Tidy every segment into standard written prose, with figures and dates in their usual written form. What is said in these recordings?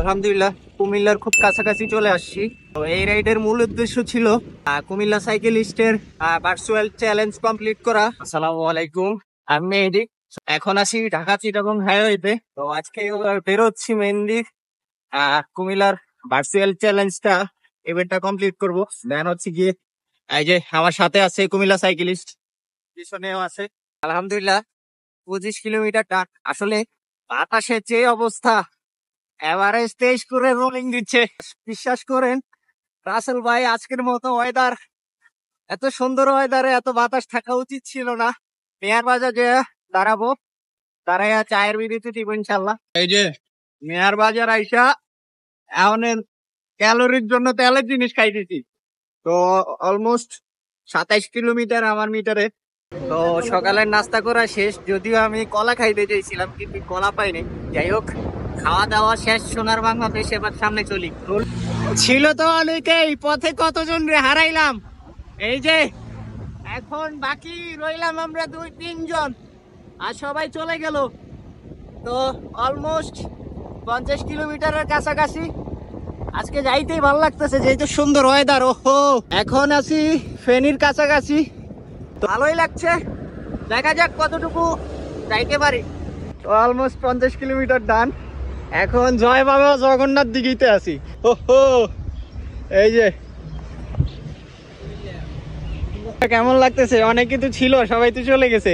আলহামদুলিল্লাহ কুমিল্লার খুব কাছাকাছি চলে আসছি। তো এই রাইডের মূল উদ্দেশ্য ছিল কুমিল্লা সাইকেলিস্টের ভার্চুয়াল চ্যালেঞ্জ কমপ্লিট করা। আসসালামু আলাইকুম, আমি মেহেদী। এখন আছি ঢাকা চিটাগং হাইওয়েতে। তো আজকে বেরোচ্ছি মেনলি কুমিল্লার ভার্চুয়াল চ্যালেঞ্জটা ইভেন্টটা কমপ্লিট করবো। দেন হচ্ছে গিয়ে এই যে আমার সাথে আছে কুমিল্লা সাইকেলিস্ট, পিছনেও আছে। আলহামদুলিল্লাহ 25 কিলোমিটার টান। আসলে বাতাসের যে অবস্থা, এভারেজ 23 করে রোলিং দিচ্ছে। বিশ্বাস করেন রাসেল ভাই, আজকের মতো ওয়েদার, এত সুন্দর ওয়েদারে এত বাতাস থাকা উচিত ছিল না। মেয়ার বাজার যে দাঁড়াবো, দাঁড়াইয়া চায়ের বিরতি দিব ইনশাল্লাহ। এই যে মেয়ার বাজার আইসা এখন ক্যালোরির জন্য তেলের জিনিস খাইতেছি। তো অলমোস্ট 27 কিলোমিটার আমার মিটারে। তো সকালের নাস্তা করা শেষ, যদিও আমি কলা খাইতে চাইছিলাম কিন্তু কলা পাইনি। যাই হোক, খাওয়া দাওয়া শেষ। সোনার বাংলাদেশ এবার সামনে চলি। ছিল তো অনেকেই, পথে কতজন রে হারাইলাম। এই যে এখন বাকি রইলাম আমরা 2-3 জন, আর সবাই চলে গেল। তো অলমোস্ট 50 কিলোমিটারের কাছাকাছি। আজকে যাইতেই ভালো লাগতেছে, যেহেতু সুন্দর ওয়েদার। ওহো, এখন আছি ফেনীর কাছাকাছি। তো ভালোই লাগছে, দেখা যাক কতটুকু যাইতে পারি। তো অলমোস্ট 50 কিলোমিটার ডান। এখন জয় বাবা জগন্নাথ দিঘিতে আছি। ওহো, এই যে কেমন লাগতেছে? অনেকে তো ছিল, সবাই তো চলে গেছে।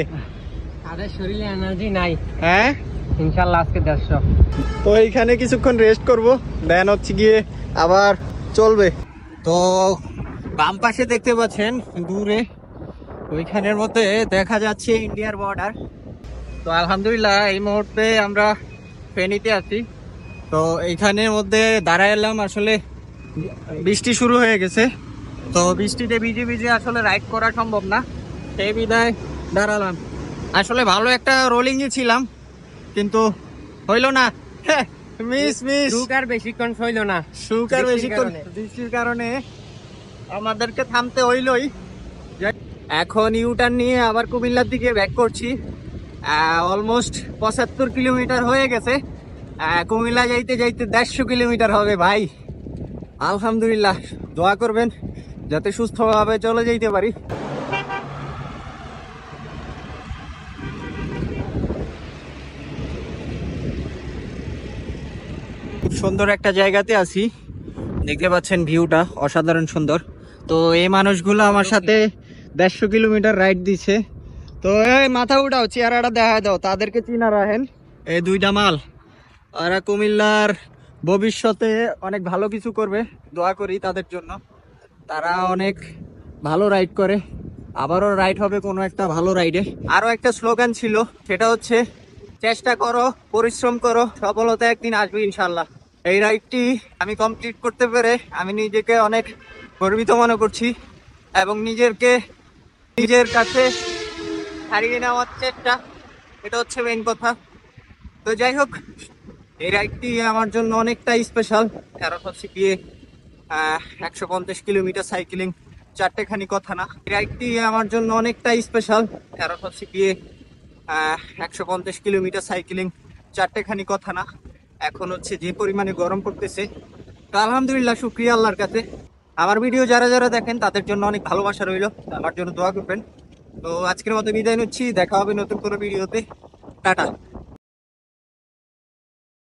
আরে শরীরে এনার্জি নাই। হ্যাঁ, ইনশাআল্লাহ আজকে 150। তো এইখানে কিছুক্ষণ রেস্ট করব, দেন হচ্ছে গিয়ে আবার চলবে। তো বাম পাশে দেখতে পাচ্ছেন দূরে, ওইখানের মধ্যে দেখা যাচ্ছে ইন্ডিয়ার বর্ডার। তো আলহামদুলিল্লাহ এই মুহূর্তে আমরা ফেনীতে আছি। তো এইখানের মধ্যে দাঁড়াইলাম, আসলে বৃষ্টি শুরু হয়ে গেছে। তো বৃষ্টিতে ভিজে ভিজে আসলে রাইড করা সম্ভব না, সেই বিধায় দাঁড়ালাম। আসলে ভালো একটা রোলিংয়ে ছিলাম, কিন্তু হইল না। মিস সুগার বেশিক্ষণ হইল না। সুগার বেশিক্ষণ বৃষ্টির কারণে আমাদেরকে থামতে হইলই। এখন ইউটার্ন নিয়ে আবার কুমিল্লার দিকে ব্যাক করছি। অলমোস্ট 75 কিলোমিটার হয়ে গেছে। কুমিল্লা যাইতে যাইতে 150 কিলোমিটার হবে ভাই। আলহামদুলিল্লাহ, দোয়া করবেন যাতে সুস্থভাবে চলে যাইতে পারি। খুব সুন্দর একটা জায়গাতে আছি, দেখতে পাচ্ছেন ভিউটা অসাধারণ সুন্দর। তো এই মানুষগুলো আমার সাথে 150 কিলোমিটার রাইড দিছে। তো এই মাথা উঠাও, চেহারাটা দেখা দাও, তাদেরকে চিনা রাখেন। এই দুইটা মাল, ওরা কুমিল্লার ভবিষ্যতে অনেক ভালো কিছু করবে, দোয়া করি তাদের জন্য। তারা অনেক ভালো রাইড করে, আবারও রাইড হবে কোনো একটা ভালো রাইডে। আরো একটা স্লোগান ছিল, সেটা হচ্ছে চেষ্টা করো, পরিশ্রম করো, সফলতা একদিন আসবে ইনশাল্লাহ। এই রাইডটি আমি কমপ্লিট করতে পেরে আমি নিজেকে অনেক গর্বিত মনে করছি, এবং নিজের কাছে হারিয়ে নেওয়ার চেষ্টা, এটা হচ্ছে মেইন কথা। তো যাই হোক, এই রাইডটি আমার জন্য অনেকটাই স্পেশাল, কারণ হচ্ছে গিয়ে 150 কিলোমিটার সাইকেলিং চারটেখানি কথা না। এই রাইডটি আমার জন্য অনেকটাই স্পেশাল, কারণ হচ্ছে গিয়ে 150 কিলোমিটার সাইকেলিং চারটেখানি কথা না। এখন হচ্ছে যে পরিমাণে গরম পড়তেছে, তো আলহামদুলিল্লাহ, শুকরিয়া আল্লাহর কাছে। আমার ভিডিও যারা যারা দেখেন তাদের জন্য অনেক ভালোবাসা রইল, আমার জন্য দোয়া করবেন। তো আজকের মতো বিদায় নিচ্ছি, দেখা হবে নতুন কোনো ভিডিওতে। টাটা।